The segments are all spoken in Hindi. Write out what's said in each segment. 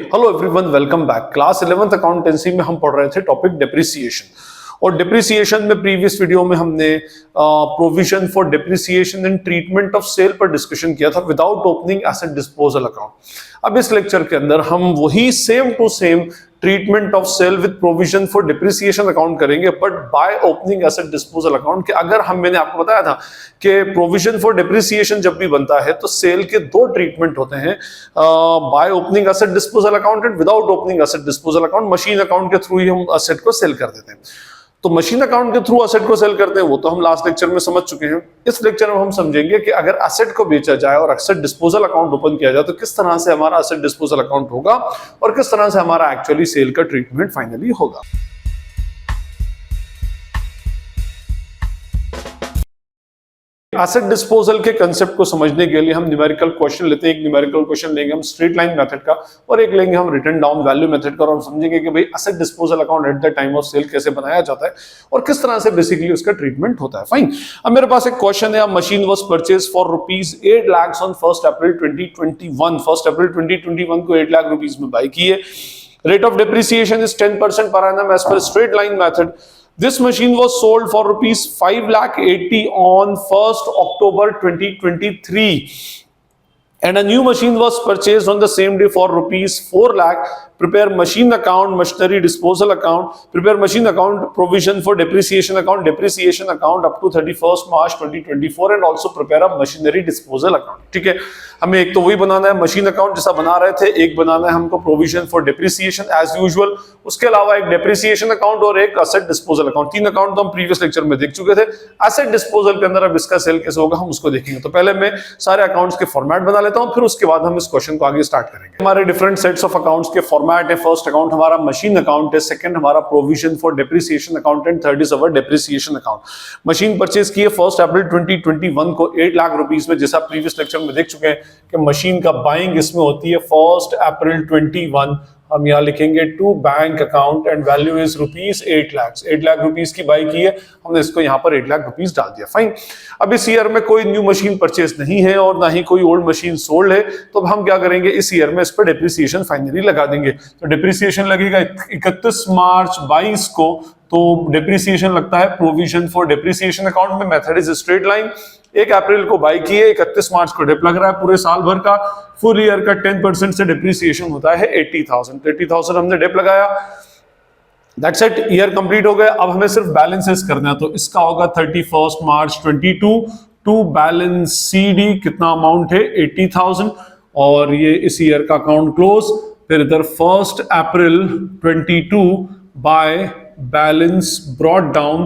Hello everyone, welcome back. Class 11th accountancy में हम पढ़ रहे थे टॉपिक डेप्रिसिएशन। और डेप्रिसिएशन में प्रीवियस वीडियो में हमने provision for depreciation and treatment of sale पर डिस्कशन किया था without opening asset disposal account. अब इस लेक्चर के अंदर हम वही same to same treatment of sale with provision for depreciation account करेंगे, but by opening asset disposal account के। अगर मैंने आपको बताया था कि प्रोविजन फॉर डिप्रिसिएशन जब भी बनता है तो सेल के दो ट्रीटमेंट होते हैं, bye opening asset disposal account and without opening asset disposal account. Machine account के थ्रू ही हम एसेट को सेल कर देते हैं। तो मशीन अकाउंट के थ्रू एसेट को सेल करते हैं वो तो हम लास्ट लेक्चर में समझ चुके हैं। इस लेक्चर में हम समझेंगे कि अगर एसेट को बेचा जाए और एसेट डिस्पोजल अकाउंट ओपन किया जाए तो किस तरह से हमारा एसेट डिस्पोजल अकाउंट होगा और किस तरह से हमारा एक्चुअली सेल का ट्रीटमेंट फाइनली होगा। एसेट डिस्पोजल के कंसेप्ट को समझने के लिए हम न्यूमेरिकल क्वेश्चन लेते हैं। एक न्यूमेरिकल क्वेश्चन लेंगे हम स्ट्रेट लाइन मेथड का और एक लेंगे हम रिटन डाउन वैल्यू मेथड का, और हम समझेंगे कि भाई asset disposal account at the time of sale कैसे बनाया जाता है और किस तरह से बेसिकली उसका ट्रीटमेंट होता है। फाइन। अब मेरे पास एक क्वेश्चन है, machine was purchase for ₹8 lakh on 1 अप्रैल 2021। 1 अप्रैल 2021 को 8 लाख रुपीस में बाई की है। Rate of depreciation is 10% per annum as per straight line method. This machine was sold for ₹5,80,000 on 1st October 2023, and a new machine was purchased on the same day for ₹4,00,000. Prepare machine account, machinery disposal account, prepare machine account, provision for depreciation account up to 31st March 2024, and also prepare a machinery disposal account. ठीक है, हमें एक तो वही बनाना है मशीन अकाउंट जैसा बना रहे थे, एक बनाना है हमको provision for depreciation as usual, उसके अलावा एक डेप्रिसिएशन अकाउंट और एक एसेट डिस्पोजल अकाउंट। 3 अकाउंट तो हम प्रीवियस लेक्चर में देख चुके थे। एसेट डिस्पोजल के अंदर अब इसका सेल कैसे होगा हम उसको देखेंगे। तो पहले मैं सारे अकाउंट्स के फॉर्मेट बना लेता हूं, फिर उसके बाद हम इस क्वेश्चन को आगे स्टार्ट करेंगे। हमारे डिफरेंट सेट्स ऑफ अकाउंट्स के फॉर्मेट है। फर्स्ट अकाउंट हमारा मशीन अकाउंट है, सेकंड हमारा provision for depreciation account and third is our depreciation account. Machine purchase की है 1 अप्रैल 2021 को 8 लाख रुपीस में, जैसा प्रीवियस लेक्चर में देख चुके हैं कि मशीन का बाइंग इसमें होती है 1 अप्रैल 21। हम यहाँ लिखेंगे to bank account and value is ₹8 lakh. 8 lakh rupees की बाई की है, हमने इसको यहाँ पर 8 लाख रुपीस डाल दिया। फाइन। अब इस ईयर में कोई न्यू मशीन परचेज नहीं है और ना ही कोई ओल्ड मशीन सोल्ड है, तो अब हम क्या करेंगे, इस ईयर में इस पर डेप्रिसिएशन फाइनली लगा देंगे। तो डेप्रिसिएशन लगेगा 31 मार्च 22 को। तो डेप्रिसिएशन लगता है प्रोविजन फॉर डेप्रिसिएशन अकाउंट में, मेथड इज स्ट्रेट लाइन। 1 अप्रैल को बाई की है, 31 मार्च को डेप लग रहा है। पूरे साल भर का फुल ईयर का 10% से डेप्रिसिएशन होता है 80,000। 80,000 हमने डेप लगाया, दैट्स इट, ईयर कंप्लीट हो गया। अब हमें सिर्फ बैलेंसेस करना है, तो इसका होगा 31 मार्च 22 टू बैलेंस CD कितना अमाउंट है 80,000, और ये इस ईयर का अकाउंट क्लोज। फिर इधर 1 April 22 by balance brought down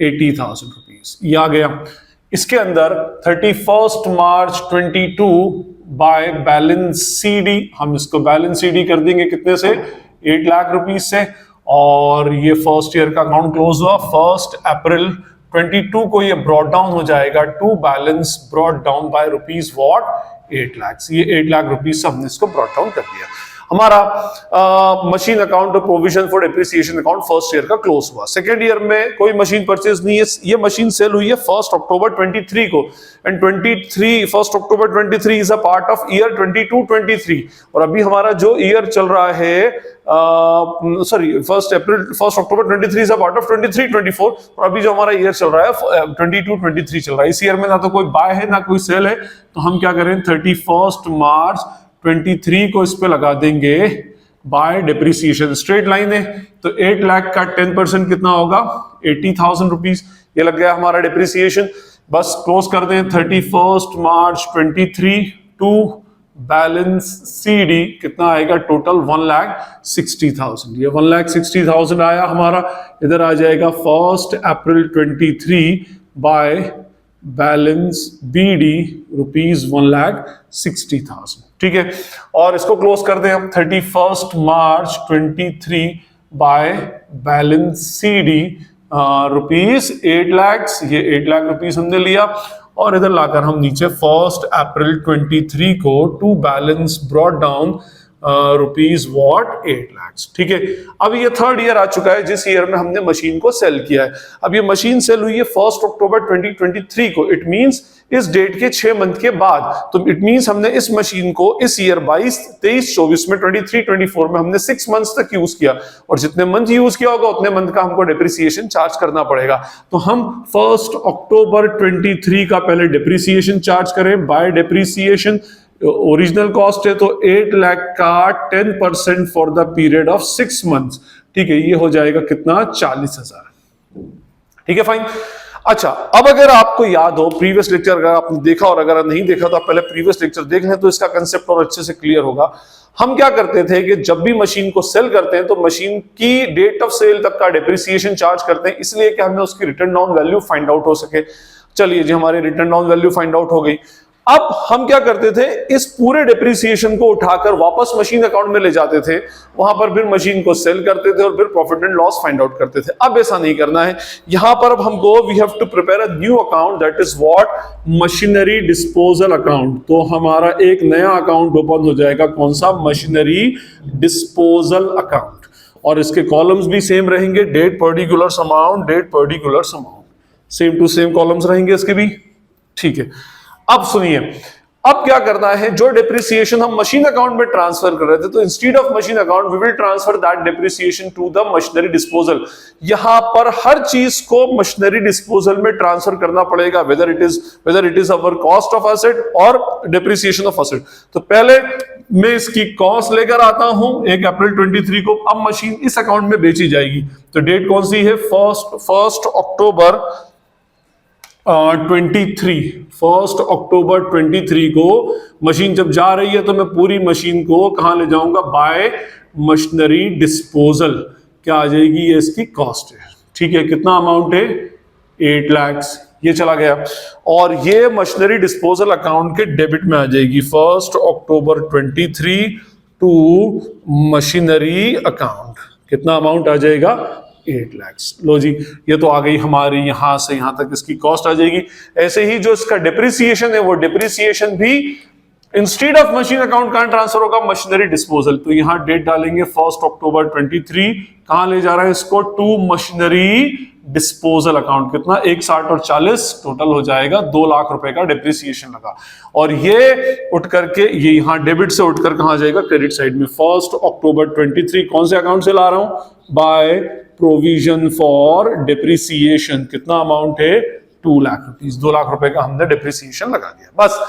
80,000 rupees, ये आ गया। इसके अंदर 31 मार्च 22 बाय बैलेंस CD, हम इसको बैलेंस CD कर देंगे कितने से, 8 लाख रुपीस से, और ये फर्स्ट ईयर का अकाउंट क्लोज हुआ 1 अप्रैल 22 को। ये ब्रॉट डाउन हो जाएगा to balance brought down by rupees what 8 lakh. ये 8 लाख रुपीस से हमने इसको ब्रॉट डाउन कर दिया। हमारा मशीन अकाउंट और provision for depreciation account first year का क्लोज हुआ। सेकेंड ईयर में कोई मशीन परचेज नहीं है। ये मशीन सेल हुई है 1 अक्टूबर 23 को, and 1 October 23 is a part of year 22-23। और अभी हमारा जो ईयर चल रहा है, 1 अक्टूबर 23 इज अ पार्ट ऑफ 23-24, और अभी जो हमारा ईयर चल रहा है 22-23 चल रहा है। इस ईयर में ना तो कोई बाय है ना कोई सेल है, तो हम क्या करें 31 मार्च 23 को इस पे लगा देंगे बाय डेप्रिसिएशन। स्ट्रेट लाइन है तो 8 लाख का 10% कितना होगा 80,000 रुपीस, ये लग गया हमारा डेप्रिसिएशन। बस क्लोज कर दें 31 मार्च 23 टू बैलेंस CD कितना आएगा टोटल 1,60,000। ये 1,60,000 आया हमारा। इधर आ जाएगा 1 अप्रैल 23 बाय बैलेंस BD रुपीज 1,60,000। ठीक है, और इसको क्लोज कर दें हम 31 March 23 by balance CD rupees 8 lakh. ये 8 लाख रुपीज हमने लिया, और इधर लाकर हम नीचे 1 अप्रैल 23 को to balance brought down rupees what 8 lakh. ठीक है, अब ये थर्ड ईयर आ चुका है जिस ईयर में हमने मशीन को सेल किया है। अब ये मशीन सेल हुई है 1 अक्टूबर 2023 को, इट मींस इस डेट के 6 मंथ के बाद। तो इट मींस हमने इस मशीन को इस ईयर 22, 23, 24 में 23, 24 में हमने 6 मंथ्स तक यूज किया, और जितने मंथ यूज किया होगा उतने मंथ का हमको डिप्रिसिएशन चार्ज करना पड़ेगा। तो हम 1 अक्टूबर 23 का पहले डिप्रिसिएशन चार्ज करें बाय डिप्रिसिएशन। ओरिजिनल कॉस्ट है तो 8 लाख का 10% for the period of 6 months. ठीक है, ये हो जाएगा कितना, 40,000। ठीक है, फाइन। अच्छा, अब अगर आपको याद हो प्रीवियस लेक्चर अगर आपने देखा, और अगर नहीं देखा तो आप पहले प्रीवियस लेक्चर देख लें तो इसका कंसेप्ट और अच्छे से क्लियर होगा। हम क्या करते थे कि जब भी मशीन को सेल करते हैं तो मशीन की डेट ऑफ सेल तक का डिप्रिसिएशन चार्ज करते हैं, इसलिए कि हमें उसकी return down value find out हो सके। चलिए जी, हमारी return down value find out हो गई। अब हम क्या करते थे, इस पूरे डिप्रिसिएशन को उठाकर वापस मशीन अकाउंट में ले जाते थे, वहां पर फिर मशीन को सेल करते थे और फिर profit and loss find out करते थे। अब ऐसा नहीं करना है, यहां पर अब हमको we have to prepare a new account, that is what, machinery disposal account. तो हमारा एक नया अकाउंट ओपन हो जाएगा, कौन सा, मशीनरी डिस्पोजल अकाउंट, और इसके कॉलम्स भी सेम रहेंगे, date particular amount, date particular amount, same to same columns रहेंगे इसके भी। ठीक है, अब सुनिए, अब क्या करना है, जो डिप्रिसिएशन हम मशीन अकाउंट में ट्रांसफर कर रहे थे, तो instead of machine account we will transfer that depreciation to the machinery disposal. यहां पर हर चीज को मशीनरी डिस्पोजल में ट्रांसफर करना पड़ेगा, whether it is our cost of asset और डिप्रिसिएशन ऑफ एसेट। तो पहले मैं इसकी कॉस्ट लेकर आता हूं 1 अप्रैल 23 को। अब मशीन इस अकाउंट में बेची जाएगी, तो डेट कौन सी है, 1 अक्टूबर 1 अक्टूबर 23 को मशीन जब जा रही है तो मैं पूरी मशीन को कहां ले जाऊंगा, बाय मशीनरी डिस्पोजल। क्या आ जाएगी, ये इसकी कॉस्ट है। ठीक है, कितना अमाउंट है, 8 लाख, ये चला गया, और ये मशीनरी डिस्पोजल अकाउंट के डेबिट में आ जाएगी 1 अक्टूबर 23 टू मशीनरी अकाउंट। कितना अमाउंट आ जाएगा, 8 लाख। लो जी, ये तो आ गई हमारी यहां से यहां तक इसकी कॉस्ट आ जाएगी। ऐसे ही जो इसका डिप्रिसिएशन है, वो डिप्रिसिएशन भी इंस्टेड ऑफ मशीन अकाउंट कहां ट्रांसफर होगा, मशीनरी डिस्पोजल। तो यहां डेट डालेंगे 1 अक्टूबर 23, कहां ले जा रहे हैं इसको, टू मशीनरी डिस्पोजल अकाउंट। कितना, 1, 60 और 40, टोटल हो जाएगा 2 लाख रुपए का डिप्रिसिएशन लगा। और ये उठ करके ये यहां डेबिट से उठकर कहां जाएगा, क्रेडिट साइड में। 1 अक्टूबर 23 कौन से अकाउंट से ला रहा हूं, बाय प्रोविजन फॉर डिप्रिसिएशन। कितना अमाउंट है, 2 लाख रुपीज, 2 लाख रुपए का हमने डिप्रिसिएशन लगा दिया। बस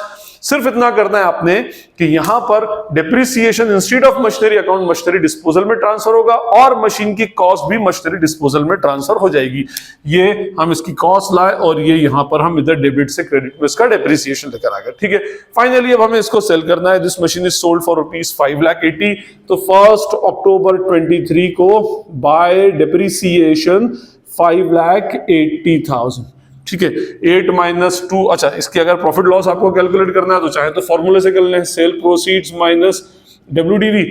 सिर्फ इतना करना है आपने कि यहां पर depreciation instead of machinery account machinery disposal में ट्रांसफर होगा, और मशीन की कॉस्ट भी मशीनरी डिस्पोजल में ट्रांसफर हो जाएगी। ये हम इसकी कॉस्ट लाए और ये यहां पर हम इधर डेबिट से क्रेडिट में इसका डिप्रिसिएशन लेकर आ गए। ठीक है, फाइनली अब हमें इसको सेल करना है। This machine is sold for rupees 5,80,000। तो 1 अक्टूबर 23 को बाय डिप्रिसिएशन 5,80,000। ठीक है, 8 माइनस 2, अच्छा इसकी अगर प्रॉफिट लॉस आपको कैलकुलेट करना है तो चाहे तो फॉर्मूले से कर लें, सेल प्रोसीड्स माइनस WDV,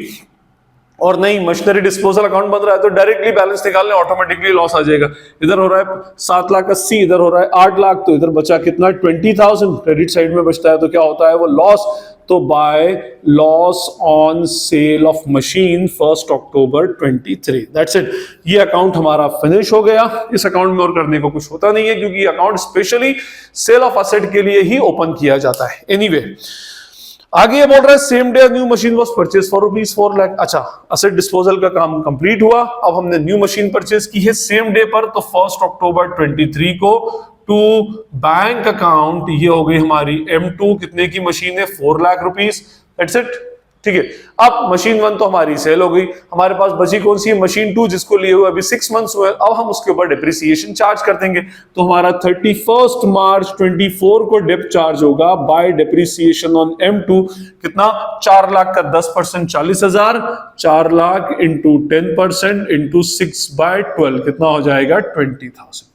और नहीं मशीनरी डिस्पोजल अकाउंट बन रहा है तो डायरेक्टली बैलेंस निकाल लें, ऑटोमेटिकली लॉस आ जाएगा। इधर हो रहा है 7,80,000, इधर हो रहा है 8 लाख, तो इधर बचा कितना, 20,000 क्रेडिट साइड में बचता है। तो क्या होता है वो लॉस, तो by loss on sale of machine 1 October 23, that's it. ये अकाउंट हमारा फिनिश हो गया। इस अकाउंट में और करने को कुछ होता नहीं है, क्योंकि account specially sale of asset के लिए ही ओपन किया जाता है। एनीवे, आगे ये बोल रहा है same day new machine was purchase for rupees 4 lakh. अच्छा, एसेट डिस्पोजल का काम कंप्लीट हुआ, अब हमने न्यू मशीन परचेज की है सेम डे पर, तो 1 अक्टूबर 23 को टू बैंक अकाउंट, ये हो गई हमारी M2, कितने की मशीन है, 4 लाख रुपीज, दैट्स इट। ठीक है, अब मशीन 1 तो हमारी सेल हो गई, हमारे पास बची कौन सी है, मशीन 2, जिसको लिए हुए अभी 6 मंथ्स हुए। अब हम उसके ऊपर डिप्रिसिएशन चार्ज कर देंगे, तो हमारा 31 मार्च 24 को डिप चार्ज होगा बाय डिप्रिसिएशन ऑन M2। कितना, 4 लाख का 10% 40,000, 4 लाख इंटू 10% इंटू 6/12, कितना हो जाएगा, 20,000।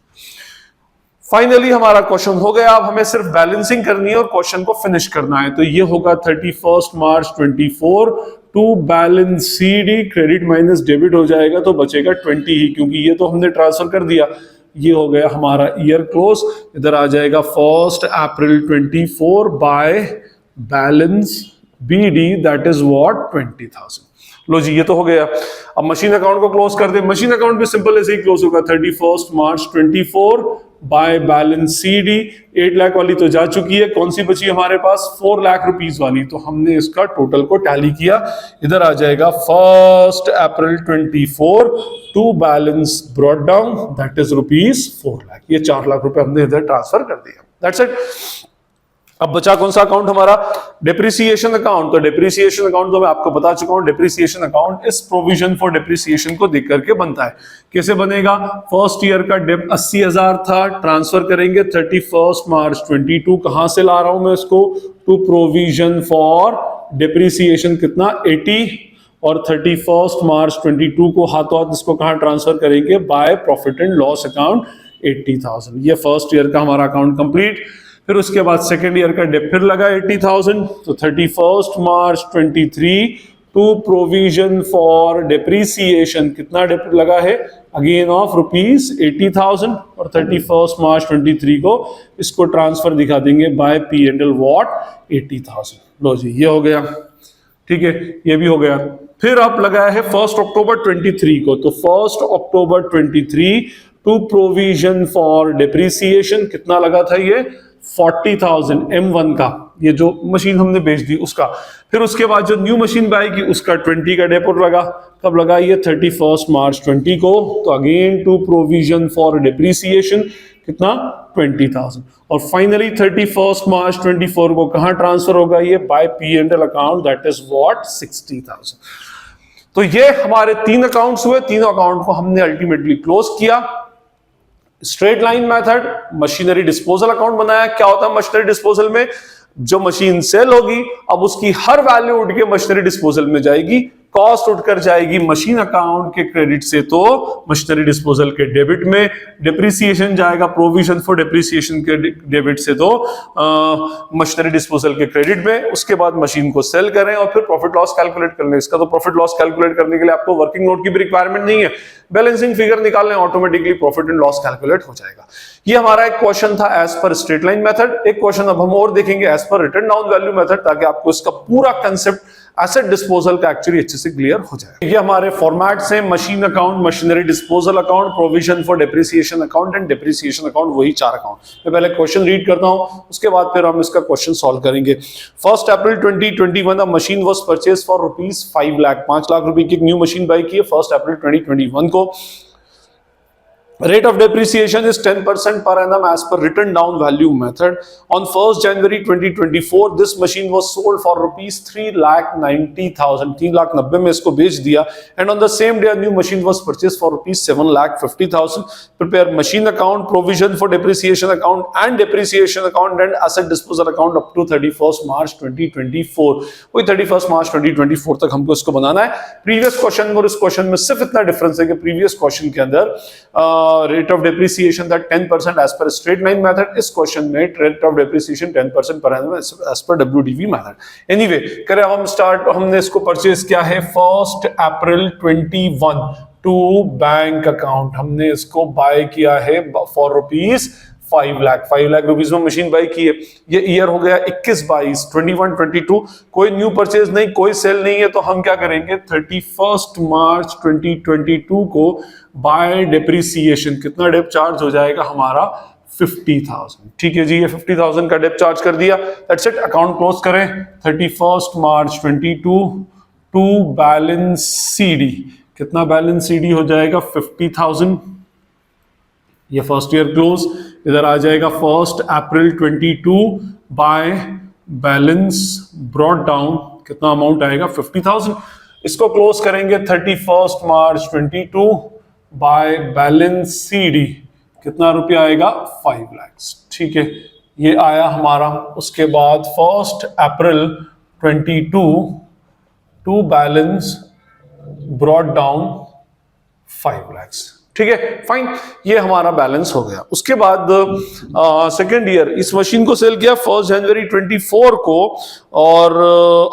फाइनली हमारा क्वेश्चन हो गया। अब हमें सिर्फ बैलेंसिंग करनी है और क्वेश्चन को फिनिश करना है। तो ये होगा 31 मार्च 24 to balance CD, credit minus debit हो जाएगा तो बचेगा 20 ही, क्योंकि ये तो हमने ट्रांसफर कर दिया। ये हो गया हमारा ईयर क्लोज, इधर आ जाएगा 1 April 24 by balance BD that is what 20,000। लो जी, ये तो हो गया। अब मशीन अकाउंट को क्लोज कर दे। मशीन अकाउंट भी सिंपल ऐसे ही क्लोज होगा, 31 मार्च 24 बाय बैलेंस CD। 8 लाख वाली तो जा चुकी है, कौन सी बची हमारे पास? 4 लाख रुपीस वाली। तो हमने इसका टोटल को टैली किया, इधर आ जाएगा 1 April 24 to balance brought down that is rupees 4 lakh. ये 4 लाख रुपए हमने इधर ट्रांसफर कर दिया, दैट्स इट। अब बचा कौन सा अकाउंट हमारा? Depreciation account. तो डेप्रिसिएशन अकाउंट तो मैं आपको बता चुका हूं, डेप्रिसिएशन अकाउंट इस प्रोविजन फॉर डेप्रिसिएशन को देख करके बनता है। कैसे बनेगा? फर्स्ट ईयर का डेप 80,000 था, ट्रांसफर करेंगे 31 मार्च 22। कहां से ला रहा हूं मैं इसको? टू प्रोविजन फॉर डेप्रिसिएशन कितना? 80। और 31 मार्च 22 को हाथों हाथ इसको कहां ट्रांसफर करेंगे? Bye profit and loss account 80,000। ये फर्स्ट ईयर का हमारा अकाउंट कंप्लीट। फिर उसके बाद सेकेंड ईयर का डेप फिर लगा 80,000। तो 31 March 23 to provision for depreciation कितना डेप लगा है? Again of rupees 80,000। और 31 मार्च 23 को इसको ट्रांसफर दिखा देंगे बाय P&L व्हाट 80,000। लो जी, ये हो गया, ठीक है, ये भी हो गया। फिर आप लगाया है 1 अक्टूबर 23 को। तो 1 अक्टूबर 23 टू प्रोविजन फॉर डेप्रिसिएशन कितना लगा था? ये 40,000 M1 का, ये जो मशीन हमने बेच दी उसका। फिर उसके बाद जो न्यू मशीन आएगी उसका 20 का डेपोट लगा। कब लगा? ये 31 मार्च 20 को। तो again to provision for depreciation कितना? 20,000। और फाइनली 31 मार्च 24 को कहां ट्रांसफर होगा? ये by P&L account that is what 60,000। तो ये हमारे 3 अकाउंट्स हुए। 3 अकाउंट को हमने अल्टीमेटली क्लोज किया। Straight line method, machinery disposal account बनाया। क्या होता है मशीनरी डिस्पोजल में? जो मशीन सेल होगी अब उसकी हर वैल्यू उठ के मशीनरी डिस्पोजल में जाएगी, कॉस्ट उठकर जाएगी मशीन अकाउंट के क्रेडिट से तो मशीनरी डिस्पोजल के डेबिट में, डेप्रिसिएशन जाएगा प्रोविजन फॉर डेप्रिसिएशन के डेबिट से तो मशीनरी डिस्पोजल के क्रेडिट में। उसके बाद मशीन को सेल करें और फिर प्रॉफिट लॉस कैलकुलेट कर लें। इसका तो प्रॉफिट लॉस कैलकुलेट करने के लिए आपको वर्किंग नोट की भी रिक्वायरमेंट नहीं है, बैलेंसिंग फिगर निकालने automatically profit and loss calculate हो जाएगा। ये हमारा एक क्वेश्चन था as per straight line method. एक क्वेश्चन अब हम और देखेंगे as per written down value method, ताकि आपको इसका पूरा कंसेप्ट एसेट डिस्पोजल का एक्चुअली अच्छे से क्लियर हो जाए। ये हमारे फॉर्मेट से machine account, machinery disposal account, provision for depreciation account and depreciation account, वही 4 अकाउंट। मैं पहले क्वेश्चन रीड करता हूं, उसके बाद फिर हम इसका क्वेश्चन सॉल्व करेंगे। 1 अप्रैल 2021 the machine was purchase for rupees 5 lakh. 5 lakh रुपए की एक न्यू मशीन बाय की है 1 अप्रैल 2021 को। Rate of depreciation is 10% per annum as per written down value method. On 1st January 2024, this machine was sold for rupees 3,90,000. 3,90,000 में इसको बेच दिया. And on the same day, a new machine was purchased for rupees 7,50,000. Prepare machine account, provision for depreciation account and depreciation account and asset disposal account up to 31st March 2024. वही 31st March 2024 तक हमको इसको बनाना है. Previous question और इस question में सिर्फ इतना difference है कि previous question के अंदर रेट ऑफ डेप्रिसिएशन था 10% as per straight line method, इस क्वेश्चन में rate of depreciation 10% per annum as per WDV method. Anyway करें हम स्टार्ट। हमने इसको परचेज किया है 1 अप्रैल 21 टू बैंक अकाउंट। हमने इसको बाय किया है for rupees 5 lakh. 5 lakh rupees में मशीन बाय की है। ये ईयर हो गया 21-22, 21-22। कोई न्यू परचेज नहीं, कोई सेल नहीं है, तो हम क्या करेंगे 31 मार्च 2022 को बाय डेप्रिसिएशन कितना डेप चार्ज हो जाएगा हमारा 50,000। ठीक है जी, ये 50,000 का डेप चार्ज कर दिया। दैट्स इट, अकाउंट क्लोज करें। 31 मार्च 22 टू बैलेंस CD कितना बैलेंस CD हो जाएगा 50,000। ये फर्स्ट ईयर क्लोज। इधर आ जाएगा 1 April 22 by balance brought down कितना अमाउंट आएगा 50,000। इसको क्लोज करेंगे 31 मार्च 22 बाय बैलेंस CD कितना रुपया आएगा 5 लाख। ठीक है, ये आया हमारा। उसके बाद 1 April 22 to balance brought down 5 lakh. ठीक है, फाइन, ये हमारा बैलेंस हो गया। उसके बाद सेकेंड ईयर इस मशीन को सेल किया 1 जनवरी 24 को, और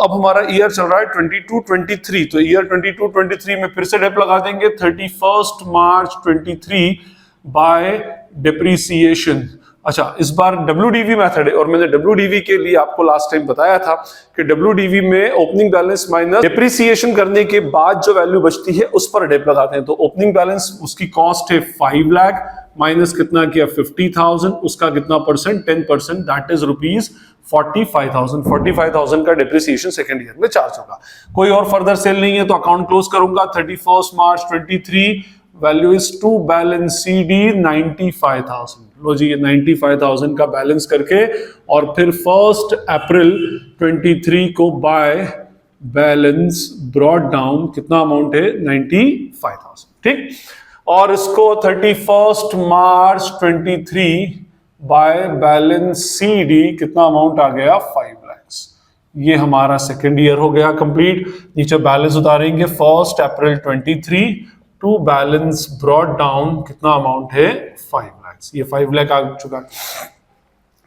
अब हमारा ईयर चल रहा है 22-23। तो ईयर 22-23 में फिर से डेप लगा देंगे 31 मार्च 23 बाय डेप्रिसिएशन अच्छा, इस बार WDV मेथड है और मैंने WDV के लिए आपको लास्ट टाइम बताया था कि WDV में ओपनिंग बैलेंस माइनस डिप्रिसिएशन करने के बाद जो वैल्यू बचती है उस पर डेप लगाते हैं। तो ओपनिंग बैलेंस उसकी कॉस्ट है 5 लाख माइनस कितना किया 50,000, उसका कितना परसेंट 10%, दैट इज रुपीज 45,000 का डिप्रिसिएशन सेकंड ईयर में चार्ज होगा। कोई और फर्दर सेल नहीं है तो अकाउंट क्लोज करूंगा 31 March 23, value is to balance CD 95,000। लो जी, ये 95,000 का बैलेंस करके और फिर 1 अप्रैल 23 को बाय बैलेंस ब्रॉड डाउन कितना अमाउंट है 95,000, ठीक। और इसको 31 मार्च 23 बाय बैलेंस CD कितना अमाउंट आ गया 5 लाख। ये हमारा सेकेंड ईयर हो गया कंप्लीट। नीचे बैलेंस उतारेंगे 1 अप्रैल 23 टू बैलेंस ब्रॉड डाउन कितना अमाउंट है 5 लाख। ये 5 लाख आ चुका है।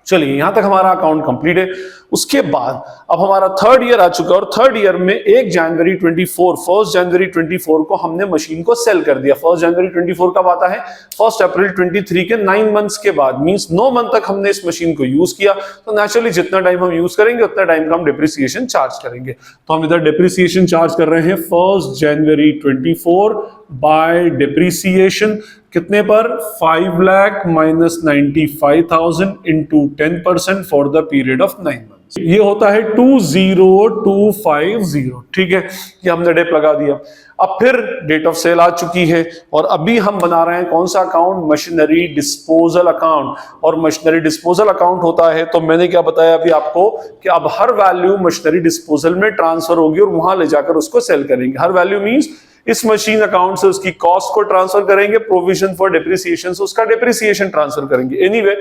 चलिए, यहां तक हमारा अकाउंट कंप्लीट है। उसके बाद अब हमारा थर्ड ईयर आ चुका है और थर्ड ईयर में 1 जनवरी 24 को हमने मशीन को सेल कर दिया। 1 जनवरी 24 कब आता है 1 अप्रैल 23 के 9 मंथ्स के बाद, मींस 9 मंथ तक हमने इस मशीन को यूज किया। तो नेचुरली जितना टाइम हम यूज करेंगे उतना टाइम का हम डिप्रिसिएशन चार्ज करेंगे। तो हम इधर डिप्रिसिएशन चार्ज कर रहे हैं 1 जनवरी 24 बाय डिप्रिसिएशन कितने पर 5 lakh minus 95,000 into 10% for the period of 9 month. ये होता है 20250, ठीक है। ये हमने डेप लगा दिया। अब फिर डेट ऑफ सेल आ चुकी है और अभी हम बना रहे हैं कौन सा अकाउंट, मशीनरी डिस्पोजल अकाउंट। और मशीनरी डिस्पोजल अकाउंट होता है तो मैंने क्या बताया अभी आपको कि अब हर वैल्यू मशीनरी डिस्पोजल में ट्रांसफर होगी और वहां ले जाकर उसको सेल करेंगे। हर वैल्यू मींस इस मशीन अकाउंट से उसकी कॉस्ट को ट्रांसफर करेंगे, प्रोविजन फॉर डिप्रिसिएशन से उसका डिप्रिसिएशन ट्रांसफर करेंगे। एनीवे,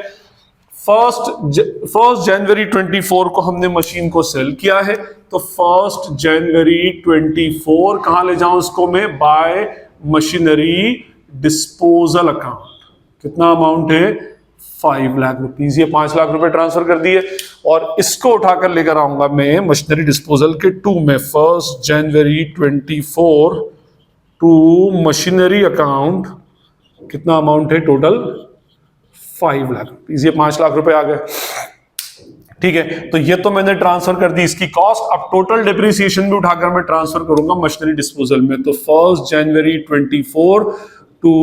1 जनवरी 24 को हमने मशीन को सेल किया है तो 1 जनवरी 24 कहां ले जाऊं इसको मैं, बाय मशीनरी डिस्पोजल अकाउंट। कितना अमाउंट है 5 लाख रुपीज। ये 5 लाख रुपए ट्रांसफर कर दिए और इसको उठाकर लेकर आऊंगा मैं मशीनरी डिस्पोजल के 2 में। 1 जनवरी 24 टू मशीनरी अकाउंट कितना अमाउंट है टोटल 5 लाख रुपीज। ये 5 लाख रुपए आ गए, ठीक है। तो ये तो मैंने ट्रांसफर कर दी इसकी कॉस्ट। अब टोटल डिप्रिसिएशन भी उठाकर मैं ट्रांसफर करूंगा मशीनरी डिस्पोजल में। तो 1 जनवरी 24 टू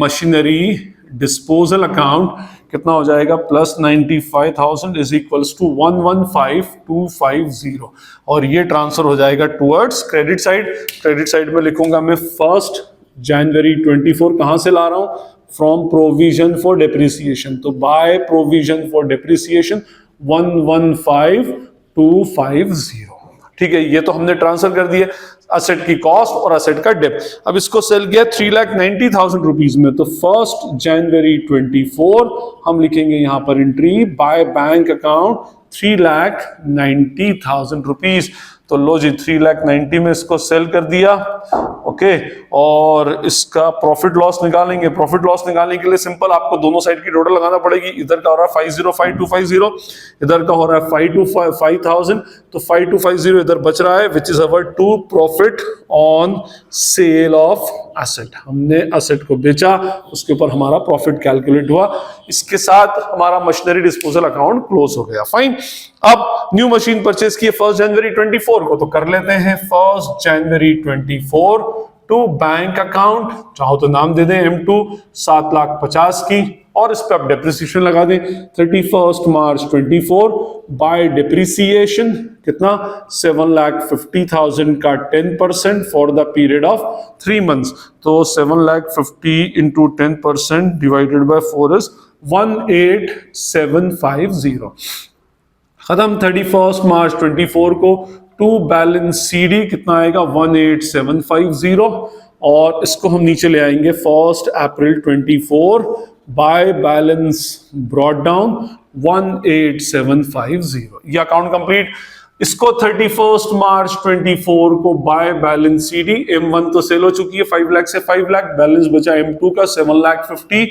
मशीनरी डिस्पोजल अकाउंट कितना हो जाएगा प्लस 95,000 इज इक्वल्स टू 115,250 और ये ट्रांसफर हो जाएगा towards credit side. Credit side में लिखूंगा मैं 1 जनवरी 24 कहां से ला रहा हूं, फ्रॉम प्रोविजन फॉर डिप्रिसिएशन। तो बाय प्रोविजन फॉर डिप्रिसिएशन 115,250, ठीक है। ये तो हमने ट्रांसफर कर दिए असेट की कॉस्ट और असेट का डेप। अब इसको सेल किया 3,90,000 रुपीज में। तो 1 जनवरी 24 हम लिखेंगे यहां पर entry by bank account 3,90,000 rupees. तो लो जी 3,90,000 में इसको सेल कर दिया, ओके। और इसका प्रॉफिट लॉस निकालेंगे। प्रॉफिट लॉस निकालने के लिए सिंपल आपको दोनों साइड की टोटल लगाना पड़ेगी। इधर का हो रहा है 50,5250, इधर का हो रहा है 52,5,000। तो 5250 इधर बच रहा है which is our to profit on sale of asset. हमने एसेट को बेचा, उसके ऊपर हमारा प्रॉफिट कैलकुलेट हुआ। इसके साथ हमारा मशीनरी डिस्पोजल अकाउंट क्लोज हो गया, फाइन। अब न्यू मशीन परचेज की 1 जनवरी 24 को, तो कर लेते हैं 1 जनवरी 24 टू बैंक अकाउंट, चाहो तो नाम दे दें M2 7,50,000 की और इस पे आप डिप्रिसिएशन लगा दें 31 मार्च 24 बाय डिप्रिसिएशन कितना 7,50,000 का 10% for the period of 3 months. तो 7,50,000 इंटू 10% डिवाइडेड बाय 4 इज 18,750। खत्म 31 मार्च 24 को टू बैलेंस CD कितना आएगा 18,750 और इसको हम नीचे ले आएंगे 1 April 24 by balance brought down 18,750। ये अकाउंट कंप्लीट। इसको 31 मार्च 24 को बाय बैलेंस CD M1 तो सेल हो चुकी है 5 लाख से 5 लाख, बैलेंस बचा M2 का 7,50,000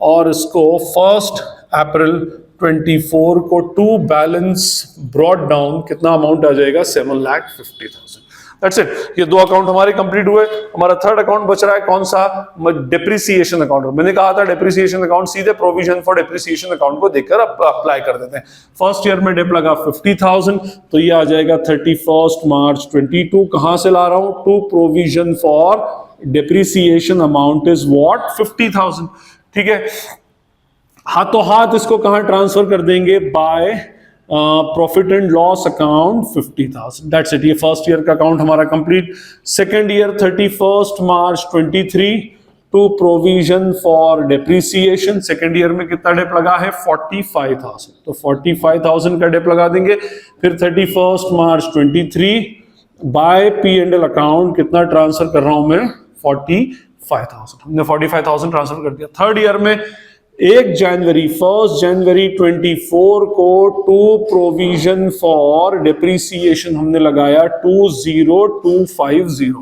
और इसको 1 अप्रैल 24 को टू बैलेंस ब्रॉड डाउन कितना अमाउंट आ जाएगा 7,50,000। That's it. ये दो अकाउंट हमारे कंप्लीट हुए। हमारा थर्ड अकाउंट बच रहा है कौन सा? Depreciation account. मैंने कहा था डेप्रिसिएशन अकाउंट सीधे प्रोविजन फॉर डेप्रिसिएशन अकाउंट को देखकर अप्लाई कर देते हैं। फर्स्ट ईयर में डेप लगा 50,000, तो ये आ जाएगा 31 मार्च 22। कहां से ला रहा हूं? To provision for depreciation amount is what? 50,000। ठीक है, हाथों हाथ इसको कहां ट्रांसफर कर देंगे? By profit and loss account 50,000। That's it. ये फर्स्ट ईयर का अकाउंट हमारा complete. Second year 31 March 23 to provision for depreciation. Second year में कितना डेप लगा है? 45,000। तो 45,000 का डेप लगा देंगे। फिर 31 March 23 bye P and L account कितना ट्रांसफर कर रहा हूं मैं? 45,000। हमने 45,000 ट्रांसफर कर दिया। थर्ड ईयर में 1 जनवरी 24 को टू प्रोविजन फॉर डेप्रिसिएशन हमने लगाया 20,250।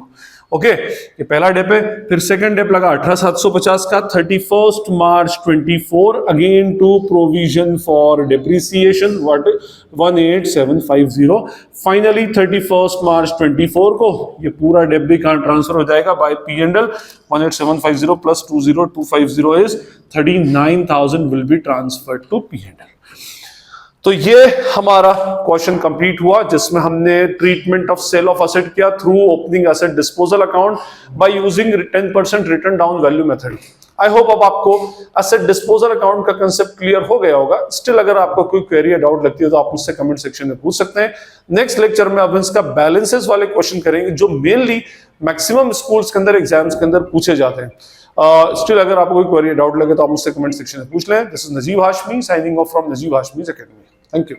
ओके, ये पहला डेप है। फिर सेकंड डेप लगा 18,750 का 31 मार्च 24 again to provision for depreciation what? 18,750। Finally 31 मार्च 24 को ये पूरा डेप भी कहां ट्रांसफर हो जाएगा? By P and L. 18,750 plus 20,250 is 39,000 will be transferred to P and L. तो ये हमारा क्वेश्चन कंप्लीट हुआ जिसमें हमने treatment of sale of asset किया through opening asset disposal account by using 10% written down value method. I hope अब आपको एसेट डिस्पोजल अकाउंट का कंसेप्ट क्लियर हो गया होगा। स्टिल अगर आपको कोई क्वेरी या डाउट लगती है तो आप मुझसे कमेंट सेक्शन में पूछ सकते हैं। नेक्स्ट लेक्चर में अब इसका बैलेंसेस वाले क्वेश्चन करेंगे जो मेनली मैक्सिमम स्कूल्स के अंदर एग्जाम्स के अंदर पूछे जाते हैं। स्टिल अगर आपको कोई क्वेरी डाउट लगे तो आप मुझसे कमेंट सेक्शन में पूछ लें। This is Najeeb Hashmi signing off from Najeeb Hashmi's academy. Thank you.